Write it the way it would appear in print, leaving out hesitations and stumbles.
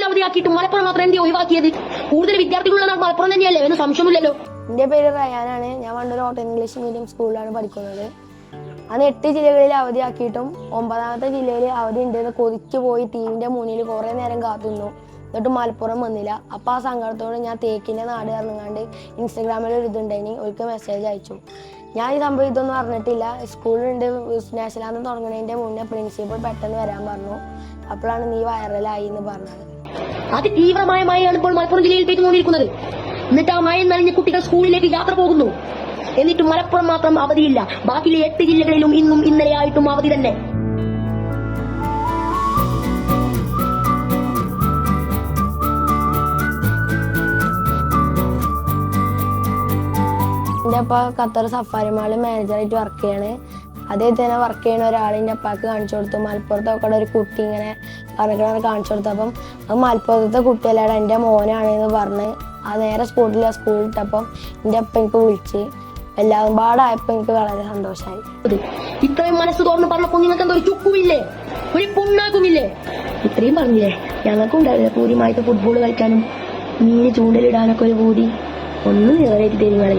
അവധിയാക്കിയിട്ട് മലപ്പുറം മാത്രം എന്ത് ഒഴിവാക്കിയത്? കൂടുതൽ വിദ്യാർത്ഥികളുള്ള മലപ്പുറം തന്നെയല്ലേ എന്ന് സംശയമൊന്നുമില്ലല്ലോ. എന്റെ പേര് റയാനാണ്. ഞാൻ പണ്ടൊരു ഓട്ടോ ഇംഗ്ലീഷ് മീഡിയം സ്കൂളിലാണ് പഠിക്കുന്നത്. അന്ന് 8 ജില്ലകളിൽ അവധിയാക്കിയിട്ടും 9ാമത്തെ ജില്ലയിൽ അവധി ഉണ്ടെന്ന് കൊതിച്ചു പോയി ടീമിന്റെ മുന്നിൽ കുറെ നേരം കാത്തുനിന്നു. എന്നിട്ട് മലപ്പുറം വന്നില്ല. അപ്പം ആ സങ്കടത്തോട് ഞാൻ തേക്കിന്റെ നാട് ഇറങ്ങാണ്ട് ഇൻസ്റ്റഗ്രാമിൽ ഒരു ഇതുണ്ടായിനി, ഒരിക്കൽ മെസ്സേജ് അയച്ചു. ഞാൻ ഈ സംഭവം ഇതൊന്നും അറിഞ്ഞിട്ടില്ല. സ്കൂളിലുണ്ട് നാഷണൽ തുടങ്ങുന്നതിന്റെ മുന്നേ പ്രിൻസിപ്പൽ പെട്ടെന്ന് വരാൻ പറഞ്ഞു. അപ്പോഴാണ് നീ വൈറലായി എന്ന് പറഞ്ഞത്. അതിതീവ്രമായ മഴയാണ് ഇപ്പോൾ മലപ്പുറം ജില്ലയിൽ പെയ്തുകൊണ്ടിരിക്കുന്നത്. എന്നിട്ട് ആ മഴ നനഞ്ഞ കുട്ടികൾ സ്കൂളിലേക്ക് യാത്ര പോകുന്നു. എന്നിട്ട് മലപ്പുറം മാത്രം അവധിയില്ല. ബാക്കിയുള്ള 8 ജില്ലകളിലും ഇന്നും ഇന്നലെയായിട്ടും അവധി തന്നെ. എൻ്റെ അപ്പ ഖത്തർ സഫാരി മാളിൽ മാനേജറായിട്ട് വർക്ക് ചെയ്യാണ്. അദ്ദേഹം തന്നെ വർക്ക് ചെയ്യുന്ന ഒരാളിൻ്റെ അപ്പാക്ക് കാണിച്ചു കൊടുത്തു. മലപ്പുറത്തൊക്കെ ഒരു കുട്ടി ഇങ്ങനെ പറഞ്ഞിട്ട് കാണിച്ചു കൊടുത്തു. അപ്പം അത് മലപ്പുറത്തെ കുട്ടിയല്ലാതെ എൻ്റെ മോനാണ് എന്ന് പറഞ്ഞ് ആ നേരെ സ്കൂളിൽ ഇട്ടപ്പം എൻ്റെ അപ്പ എനിക്ക് വിളിച്ച് എല്ലാവരും പാടായപ്പോൾ എനിക്ക് വളരെ സന്തോഷമായി. ഇത്രയും മനസ്സ് തുറന്ന് പറഞ്ഞപ്പോൾ നിങ്ങൾക്ക് എന്തോ ഒരു ചുക്കുമില്ലേ, ഒരു പുണ്ണാക്കുമില്ലേ? ഇത്രയും പറഞ്ഞില്ലേ? ഞങ്ങൾക്കും ഉണ്ടാവില്ല പൂരിമായിട്ട് ഫുട്ബോൾ കളിക്കാനും മീന് ചൂണ്ടലിടാനൊക്കെ ഒരു പൂതി. ഒന്ന് നിറവേറ്റി തരുങ്ങളെ.